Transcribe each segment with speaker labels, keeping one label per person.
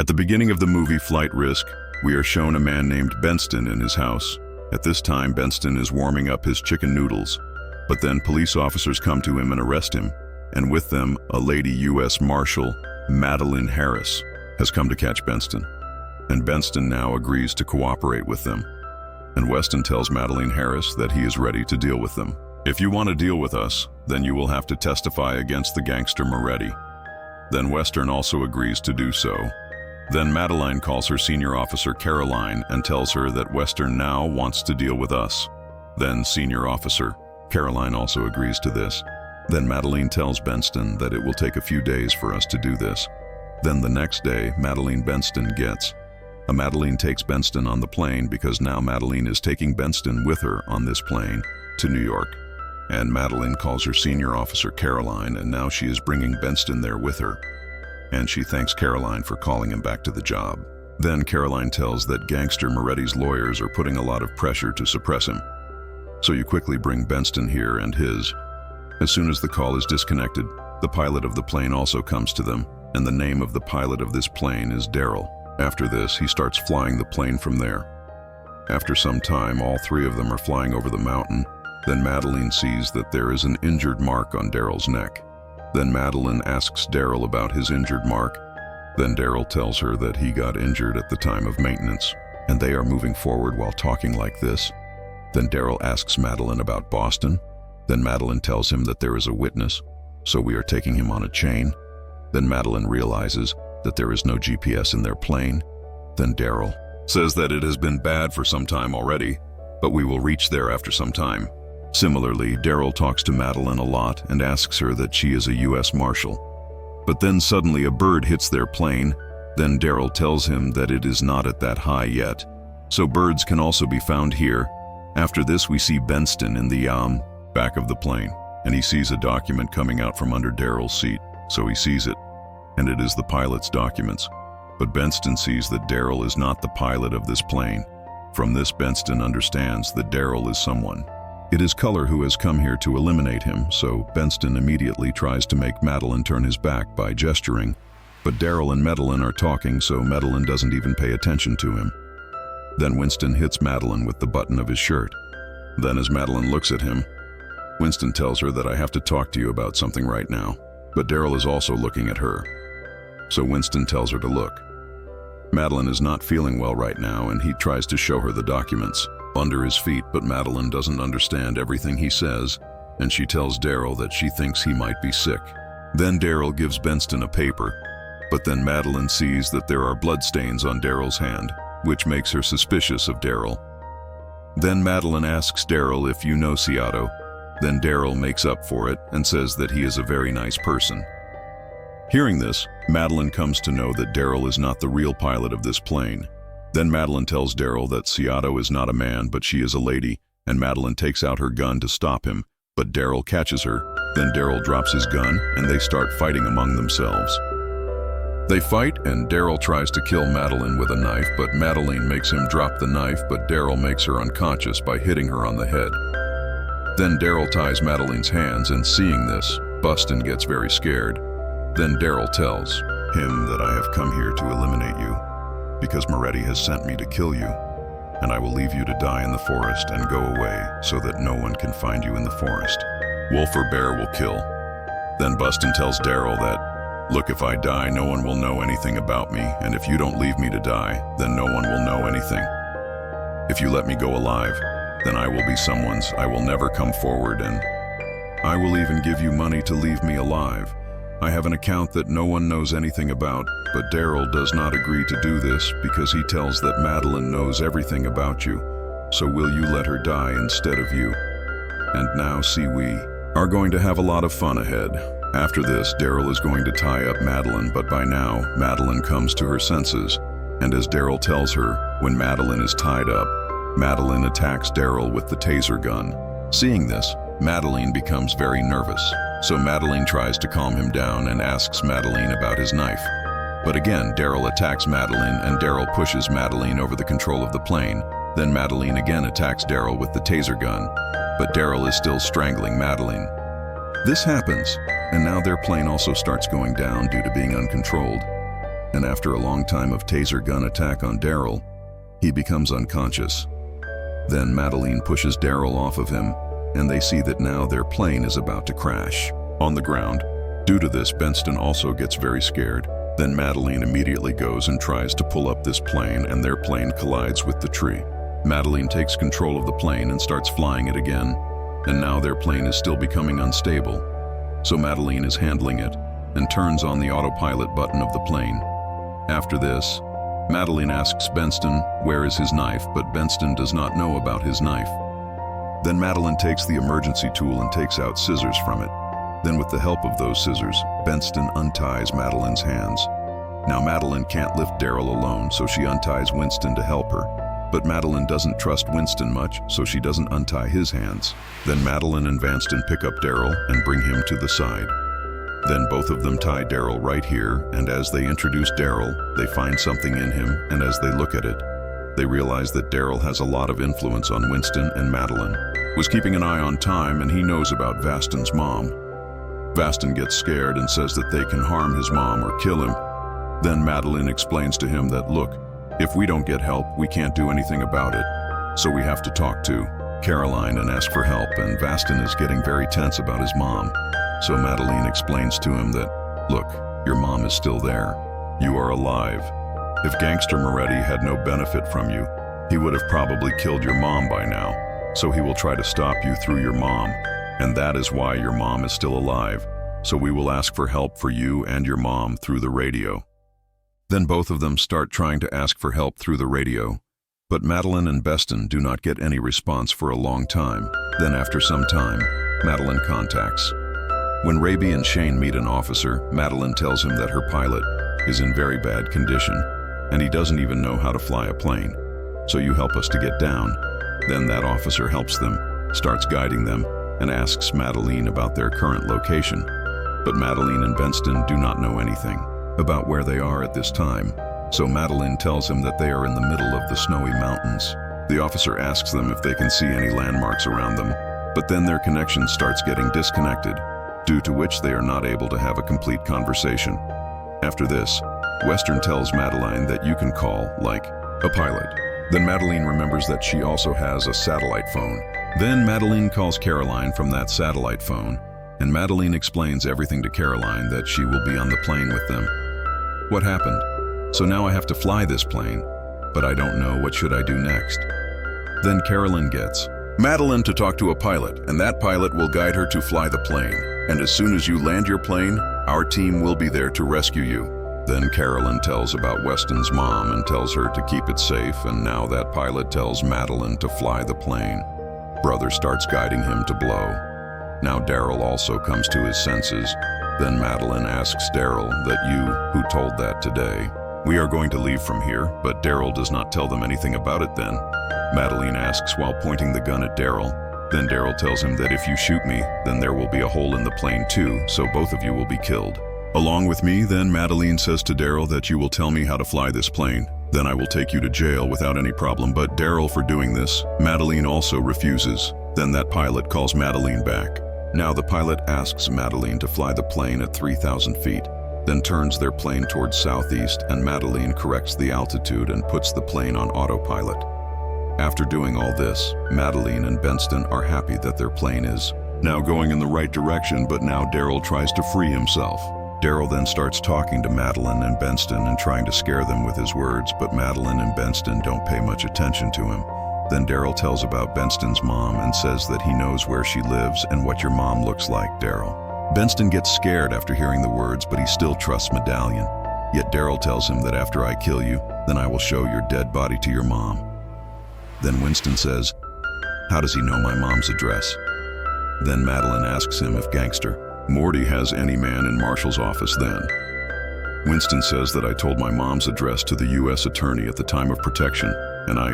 Speaker 1: At the beginning of the movie Flight Risk, we are shown a man named Benston in his house. At this time, Benston is warming up his chicken noodles, but then police officers come to him and arrest him, and with them, a lady U.S. Marshal, Madeline Harris, has come to catch Benston. And Benston now agrees to cooperate with them. And Weston tells Madeline Harris that he is ready to deal with them. If you want to deal with us, then you will have to testify against the gangster Moretti. Then Western also agrees to do so. Then Madeline calls her senior officer Caroline and tells her that Western now wants to deal with us. Then senior officer Caroline also agrees to this. Then Madeline tells Benston that it will take a few days for us to do this. Then the next day, Madeline takes Benston on the plane because now Madeline is taking Benston with her on this plane to New York. And Madeline calls her senior officer Caroline, and now she is bringing Benston there with her. And she thanks Caroline for calling him back to the job. Then Caroline tells that gangster Moretti's lawyers are putting a lot of pressure to suppress him. So you quickly bring Benston here and his. As soon as the call is disconnected, the pilot of the plane also comes to them, and the name of the pilot of this plane is Daryl. After this, he starts flying the plane from there. After some time, all three of them are flying over the mountain. Then Madeline sees that there is an injured mark on Daryl's neck. Then Madeline asks Daryl about his injured mark. Then Daryl tells her that he got injured at the time of maintenance, and they are moving forward while talking like this. Then Daryl asks Madeline about Boston. Then Madeline tells him that there is a witness, so we are taking him on a chain. Then Madeline realizes that there is no GPS in their plane. Then Daryl says that it has been bad for some time already, but we will reach there after some time. Similarly, Daryl talks to Madeline a lot and asks her that she is a U.S. Marshal. But then suddenly a bird hits their plane. Then Daryl tells him that it is not at that high yet, so birds can also be found here. After this, we see Benston in the back of the plane, and he sees a document coming out from under Daryl's seat, so he sees it, and it is the pilot's documents. But Benston sees that Daryl is not the pilot of this plane. From this, Benston understands that Daryl is someone. It is Color who has come here to eliminate him, so Benston immediately tries to make Madeline turn his back by gesturing, but Daryl and Madeline are talking, so Madeline doesn't even pay attention to him. Then Winston hits Madeline with the button of his shirt. Then as Madeline looks at him, Winston tells her that I have to talk to you about something right now, but Daryl is also looking at her. So Winston tells her to look. Madeline is not feeling well right now, and he tries to show her the documents under his feet, but Madeline doesn't understand everything he says, and she tells Daryl that she thinks he might be sick. Then Daryl gives Benston a paper, but then Madeline sees that there are bloodstains on Daryl's hand, which makes her suspicious of Daryl. Then Madeline asks Daryl if you know Seattle. Then Daryl makes up for it and says that he is a very nice person. Hearing this, Madeline comes to know that Daryl is not the real pilot of this plane. Then Madeline tells Daryl that Seattle is not a man, but she is a lady, and Madeline takes out her gun to stop him, but Daryl catches her. Then Daryl drops his gun, and they start fighting among themselves. They fight, and Daryl tries to kill Madeline with a knife, but Madeline makes him drop the knife, but Daryl makes her unconscious by hitting her on the head. Then Daryl ties Madeline's hands, and seeing this, Boston gets very scared. Then Daryl tells him that I have come here to eliminate you, because Moretti has sent me to kill you, and I will leave you to die in the forest and go away so that no one can find you in the forest. Wolf or bear will kill. Then Boston tells Daryl that, look, if I die, no one will know anything about me, and if you don't leave me to die, then no one will know anything. If you let me go alive, then I will be someone's. I will never come forward, and I will even give you money to leave me alive. I have an account that no one knows anything about, but Daryl does not agree to do this because he tells that Madeline knows everything about you. So will you let her die instead of you? And now see, we are going to have a lot of fun ahead. After this, Daryl is going to tie up Madeline, but by now, Madeline comes to her senses. And as Daryl tells her, when Madeline is tied up, Madeline attacks Daryl with the taser gun. Seeing this, Madeline becomes very nervous. So Madeline tries to calm him down and asks Madeline about his knife. But again, Daryl attacks Madeline, and Daryl pushes Madeline over the control of the plane. Then Madeline again attacks Daryl with the taser gun, but Daryl is still strangling Madeline. This happens, and now their plane also starts going down due to being uncontrolled. and after a long time of taser gun attack on Daryl, he becomes unconscious. Then Madeline pushes Daryl off of him, and they see that now their plane is about to crash on the ground. Due to this, Benston also gets very scared. Then Madeline immediately goes and tries to pull up this plane, and their plane collides with the tree. Madeline takes control of the plane and starts flying it again, and now their plane is still becoming unstable. So Madeline is handling it and turns on the autopilot button of the plane. After this, Madeline asks Benston where is his knife, but Benston does not know about his knife. Then Madeline takes the emergency tool and takes out scissors from it. Then with the help of those scissors, Benston unties Madeline's hands. Now Madeline can't lift Daryl alone, so she unties Winston to help her. But Madeline doesn't trust Winston much, so she doesn't untie his hands. Then Madeline and Vanston pick up Daryl and bring him to the side. Then both of them tie Daryl right here, and as they introduce Daryl, they find something in him, and as they look at it, they realize that Daryl has a lot of influence on Winston, and Madeline was keeping an eye on time, and he knows about Vaston's mom. Vaston gets scared and says that they can harm his mom or kill him. Then Madeline explains to him that, look, if we don't get help, we can't do anything about it. So we have to talk to Caroline and ask for help, and Vaston is getting very tense about his mom. So Madeline explains to him that, look, your mom is still there. You are alive. If Gangster Moretti had no benefit from you, he would have probably killed your mom by now. So he will try to stop you through your mom. And that is why your mom is still alive. So we will ask for help for you and your mom through the radio. Then both of them start trying to ask for help through the radio. But Madeline and Beston do not get any response for a long time. Then after some time, Madeline contacts. When Raby and Shane meet an officer, Madeline tells him that her pilot is in very bad condition, and he doesn't even know how to fly a plane. So you help us to get down. Then that officer helps them, starts guiding them, and asks Madeline about their current location. But Madeline and Benston do not know anything about where they are at this time. So Madeline tells him that they are in the middle of the snowy mountains. The officer asks them if they can see any landmarks around them, but then their connection starts getting disconnected, due to which they are not able to have a complete conversation. After this, Western tells Madeline that you can call, like, a pilot. Then Madeline remembers that she also has a satellite phone. Then Madeline calls Caroline from that satellite phone, and Madeline explains everything to Caroline, that she will be on the plane with them. What happened? So now I have to fly this plane, but I don't know what should I do next. Then Caroline gets Madeline to talk to a pilot, and that pilot will guide her to fly the plane. And as soon as you land your plane, our team will be there to rescue you. Then Caroline tells about Weston's mom and tells her to keep it safe, and now that pilot tells Madeline to fly the plane. Brother starts guiding him to blow. Now Daryl also comes to his senses. Then Madeline asks Daryl that you who told that today. We are going to leave from here, but Daryl does not tell them anything about it then. Madeline asks while pointing the gun at Daryl. Then Daryl tells him that if you shoot me, then there will be a hole in the plane too, so both of you will be killed. Along with me, then Madeline says to Daryl that you will tell me how to fly this plane. Then I will take you to jail without any problem, but Daryl for doing this, Madeline also refuses. Then that pilot calls Madeline back. Now the pilot asks Madeline to fly the plane at 3,000 feet, then turns their plane towards southeast, and Madeline corrects the altitude and puts the plane on autopilot. After doing all this, Madeline and Benston are happy that their plane is now going in the right direction, but now Daryl tries to free himself. Daryl then starts talking to Madeline and Benston and trying to scare them with his words, but Madeline and Benston don't pay much attention to him. Then Daryl tells about Benston's mom and says that he knows where she lives and what your mom looks like, Daryl. Benston gets scared after hearing the words, but he still trusts Medallion. Yet Daryl tells him that after I kill you, then I will show your dead body to your mom. Then Winston says, how does he know my mom's address? Then Madeline asks him if Gangster Morty has any man in Marshal's office then. Winston says that I told my mom's address to the U.S. attorney at the time of protection, and I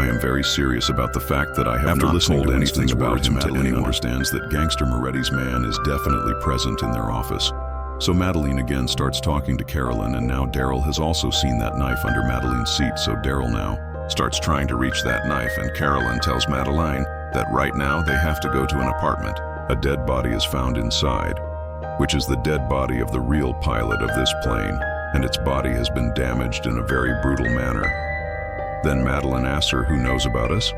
Speaker 1: am very serious about the fact that I have not told anything about him to anyone. Madeline understands that Gangster Moretti's man is definitely present in their office. So Madeline again starts talking to Caroline, and now Daryl has also seen that knife under Madeline's seat, so Daryl now starts trying to reach that knife, and Caroline tells Madeline that right now they have to go to an apartment. A dead body is found inside, which is the dead body of the real pilot of this plane. and its body has been damaged in a very brutal manner. Then Madeline asks her who knows about us.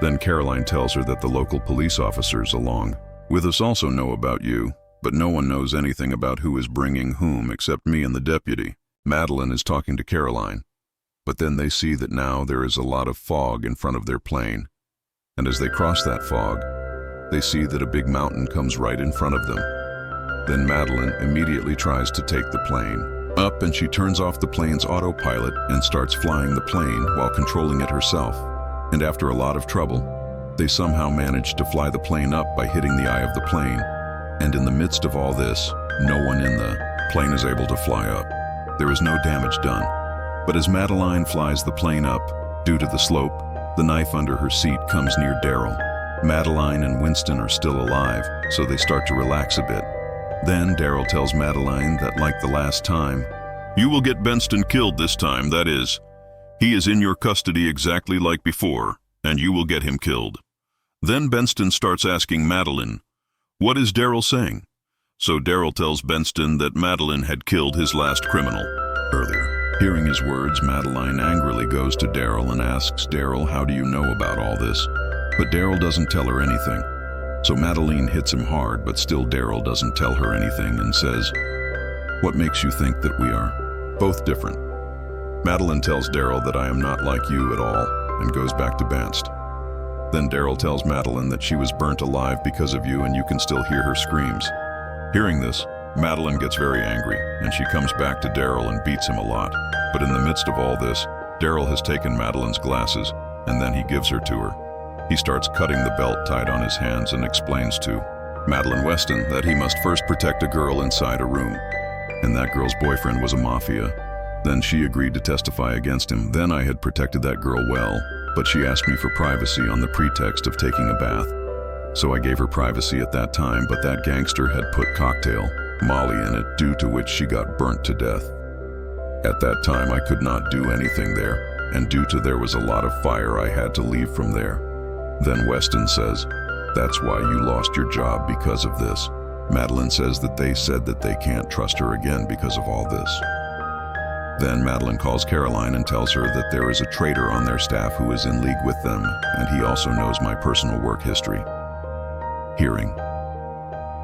Speaker 1: Then Caroline tells her that the local police officers along with us also know about you, but no one knows anything about who is bringing whom except me and the deputy. Madeline is talking to Caroline, but then they see that now there is a lot of fog in front of their plane, and as they cross that fog, they see that a big mountain comes right in front of them. Then Madeline immediately tries to take the plane up, and she turns off the plane's autopilot and starts flying the plane while controlling it herself. And after a lot of trouble, they somehow manage to fly the plane up by hitting the eye of the plane. And in the midst of all this, no one in the plane is able to fly up. There is no damage done. But as Madeline flies the plane up, due to the slope, the knife under her seat comes near Daryl. Madeline and Winston are still alive, so they start to relax a bit. Then Daryl tells Madeline that, like the last time, "You will get Benston killed this time, that is. He is in your custody exactly like before, and you will get him killed." Then Benston starts asking Madeline, "What is Daryl saying?" So Daryl tells Benston that Madeline had killed his last criminal earlier. Hearing his words, Madeline angrily goes to Daryl and asks Daryl, "How do you know about all this?" But Daryl doesn't tell her anything. So Madeline hits him hard, but still Daryl doesn't tell her anything and says, "What makes you think that we are both different?" Madeline tells Daryl that "I am not like you at all," and goes back to Banst. Then Daryl tells Madeline that she was burnt alive because of you and you can still hear her screams. Hearing this, Madeline gets very angry, and she comes back to Daryl and beats him a lot. But in the midst of all this, Daryl has taken Madeline's glasses, and then he gives her to her. He starts cutting the belt tied on his hands and explains to Madeline Weston that he must first protect a girl inside a room, and that girl's boyfriend was a mafia. Then she agreed to testify against him. Then I had protected that girl well, but she asked me for privacy on the pretext of taking a bath. So I gave her privacy at that time, but that gangster had put cocktail Molly in it, due to which she got burnt to death. At that time I could not do anything there, and due to there was a lot of fire I had to leave from there. Then Weston says, "That's why you lost your job, because of this." Madeline says that they said that they can't trust her again because of all this. Then Madeline calls Caroline and tells her that there is a traitor on their staff who is in league with them, and he also knows my personal work history. Hearing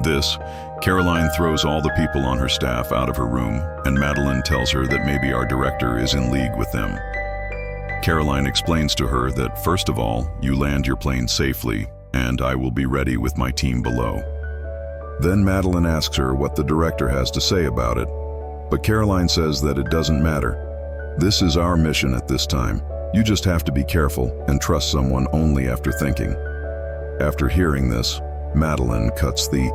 Speaker 1: this, Caroline throws all the people on her staff out of her room, and Madeline tells her that maybe our director is in league with them. Caroline explains to her that, first of all, you land your plane safely, and I will be ready with my team below. Then Madeline asks her what the director has to say about it, but Caroline says that it doesn't matter. This is our mission at this time. You just have to be careful and trust someone only after thinking. After hearing this, Madeline cuts the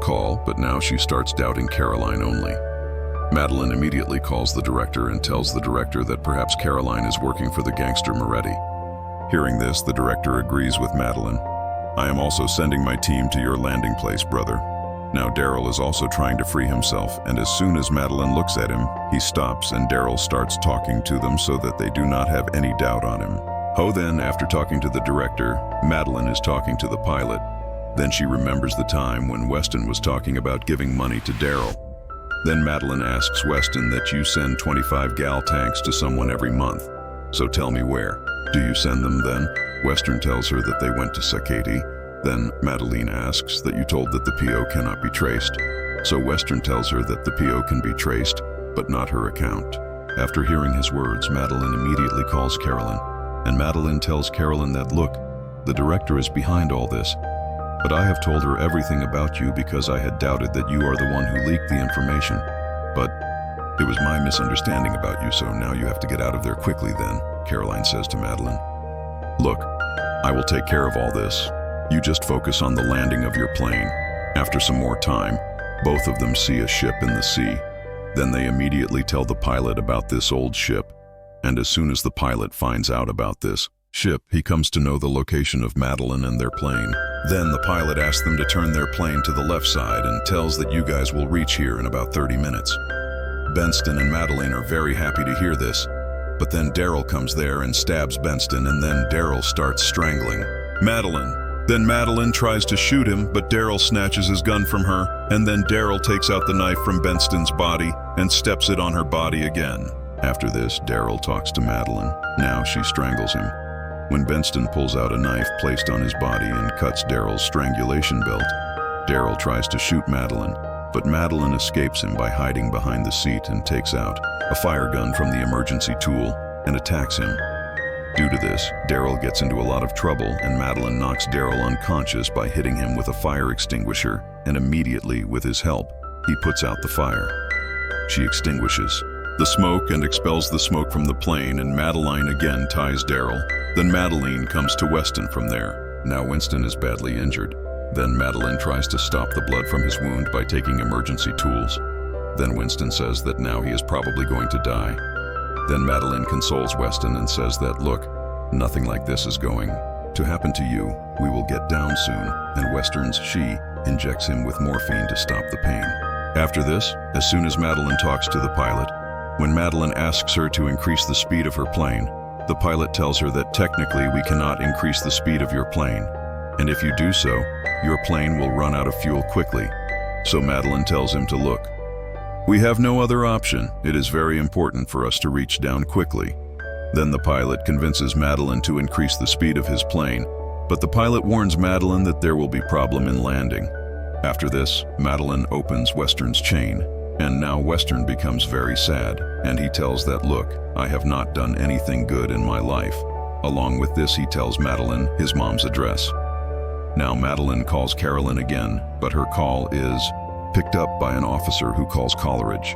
Speaker 1: call, but now she starts doubting Caroline only. Madeline immediately calls the director and tells the director that perhaps Caroline is working for the gangster Moretti. Hearing this, the director agrees with Madeline. "I am also sending my team to your landing place, brother." Now Daryl is also trying to free himself, and as soon as Madeline looks at him, he stops and Daryl starts talking to them so that they do not have any doubt on him. Then, after talking to the director, Madeline is talking to the pilot. Then she remembers the time when Weston was talking about giving money to Daryl. Then Madeline asks Weston that you send 25 gal tanks to someone every month. So tell me where. Do you send them then? Weston tells her that they went to Sakati. Then Madeline asks that you told that the PO cannot be traced. So Weston tells her that the PO can be traced, but not her account. After hearing his words, Madeline immediately calls Caroline. And Madeline tells Caroline that, "Look, the director is behind all this. But I have told her everything about you because I had doubted that you are the one who leaked the information. But it was my misunderstanding about you, so now you have to get out of there quickly then," Caroline says to Madeline. "Look, I will take care of all this. You just focus on the landing of your plane." After some more time, both of them see a ship in the sea. Then they immediately tell the pilot about this old ship. And as soon as the pilot finds out about this ship, he comes to know the location of Madeline and their plane. Then the pilot asks them to turn their plane to the left side and tells that you guys will reach here in about 30 minutes. Benston and Madeline are very happy to hear this, but then Daryl comes there and stabs Benston, and then Daryl starts strangling Madeline. Then Madeline tries to shoot him, but Daryl snatches his gun from her, and then Daryl takes out the knife from Benston's body and steps it on her body again. After this, Daryl talks to Madeline. Now she strangles him. When Benston pulls out a knife placed on his body and cuts Daryl's strangulation belt, Daryl tries to shoot Madeline, but Madeline escapes him by hiding behind the seat and takes out a fire gun from the emergency tool and attacks him. Due to this, Daryl gets into a lot of trouble, and Madeline knocks Daryl unconscious by hitting him with a fire extinguisher, and immediately, with his help, he puts out the fire. She extinguishes the smoke and expels the smoke from the plane, and Madeline again ties Daryl. Then Madeline comes to Weston from there. Now Winston is badly injured. Then Madeline tries to stop the blood from his wound by taking emergency tools. Then Winston says that now he is probably going to die. Then Madeline consoles Weston and says that, look, nothing like this is going to happen to you. We will get down soon. And Weston's she injects him with morphine to stop the pain. After this, as soon as Madeline talks to the pilot, when Madeline asks her to increase the speed of her plane, the pilot tells her that technically we cannot increase the speed of your plane, and if you do so, your plane will run out of fuel quickly. So Madeline tells him to look. We have no other option. It is very important for us to reach down quickly. Then the pilot convinces Madeline to increase the speed of his plane, but the pilot warns Madeline that there will be problem in landing. After this, Madeline opens Weston's chain, and now Weston becomes very sad, and he tells that, look, I have not done anything good in my life. Along with this, he tells Madeline his mom's address. Now Madeline calls Carolyn again, but her call is picked up by an officer who calls Coleridge.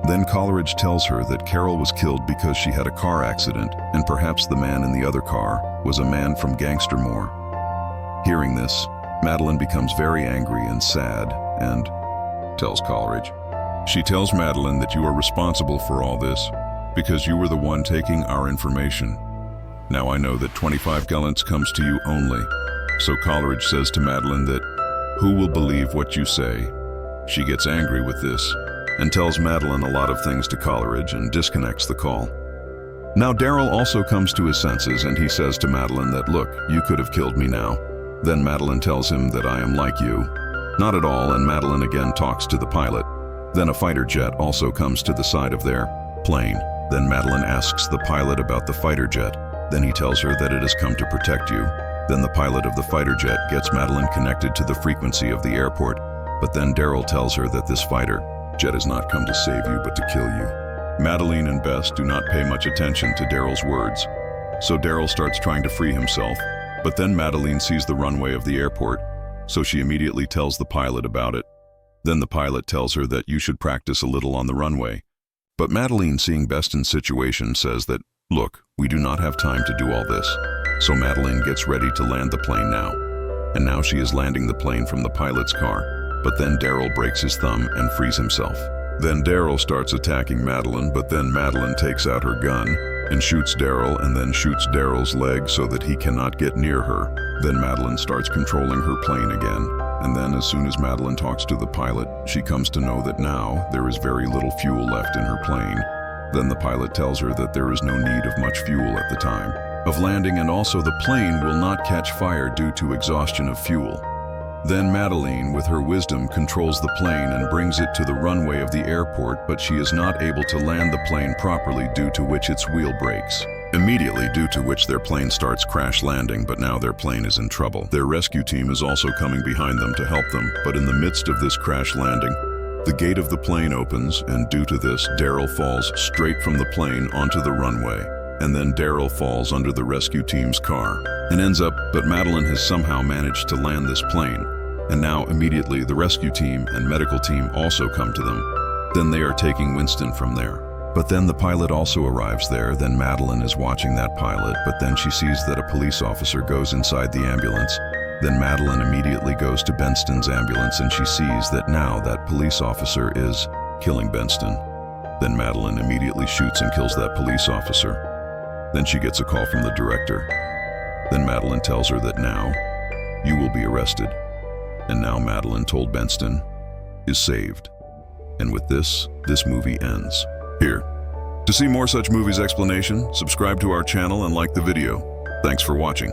Speaker 1: Then Coleridge tells her that Carol was killed because she had a car accident, and perhaps the man in the other car was a man from Gangstermore. Hearing this, Madeline becomes very angry and sad and tells Coleridge. She tells Madeline that you are responsible for all this because you were the one taking our information. Now I know that 25 gallons comes to you only. So Coleridge says to Madeline that, who will believe what you say? She gets angry with this and tells Madeline a lot of things to Coleridge and disconnects the call. Now Daryl also comes to his senses and he says to Madeline that, look, you could have killed me now. Then Madeline tells him that I am like you. Not at all, and Madeline again talks to the pilot. Then a fighter jet also comes to the side of their plane. Then Madeline asks the pilot about the fighter jet. Then he tells her that it has come to protect you. Then the pilot of the fighter jet gets Madeline connected to the frequency of the airport. But then Daryl tells her that this fighter jet has not come to save you but to kill you. Madeline and Bess do not pay much attention to Daryl's words. So Daryl starts trying to free himself. But then Madeline sees the runway of the airport, so she immediately tells the pilot about it. Then the pilot tells her that you should practice a little on the runway. But Madeline, seeing Beston's situation, says that, look, we do not have time to do all this. So Madeline gets ready to land the plane now. And now she is landing the plane from the pilot's car. But then Daryl breaks his thumb and frees himself. Then Daryl starts attacking Madeline, but then Madeline takes out her gun and shoots Daryl, and then shoots Daryl's leg so that he cannot get near her. Then Madeline starts controlling her plane again. And then as soon as Madeline talks to the pilot, she comes to know that now there is very little fuel left in her plane. Then the pilot tells her that there is no need of much fuel at the time of landing, and also the plane will not catch fire due to exhaustion of fuel. Then Madeline, with her wisdom, controls the plane and brings it to the runway of the airport, but she is not able to land the plane properly due to which its wheel breaks. Immediately, due to which their plane starts crash landing, but now their plane is in trouble. Their rescue team is also coming behind them to help them, but in the midst of this crash landing, the gate of the plane opens, and due to this, Daryl falls straight from the plane onto the runway. And then Daryl falls under the rescue team's car and ends up, but Madeline has somehow managed to land this plane. And now immediately the rescue team and medical team also come to them. Then they are taking Winston from there. But then the pilot also arrives there. Then Madeline is watching that pilot, but then she sees that a police officer goes inside the ambulance. Then Madeline immediately goes to Benston's ambulance, and she sees that now that police officer is killing Benston. Then Madeline immediately shoots and kills that police officer. Then she gets a call from the director. Then Madeline tells her that now you will be arrested. And now Madeline told Benston is saved. And with this movie ends here. To see more such movies explanation, subscribe to our channel and like the video. Thanks for watching.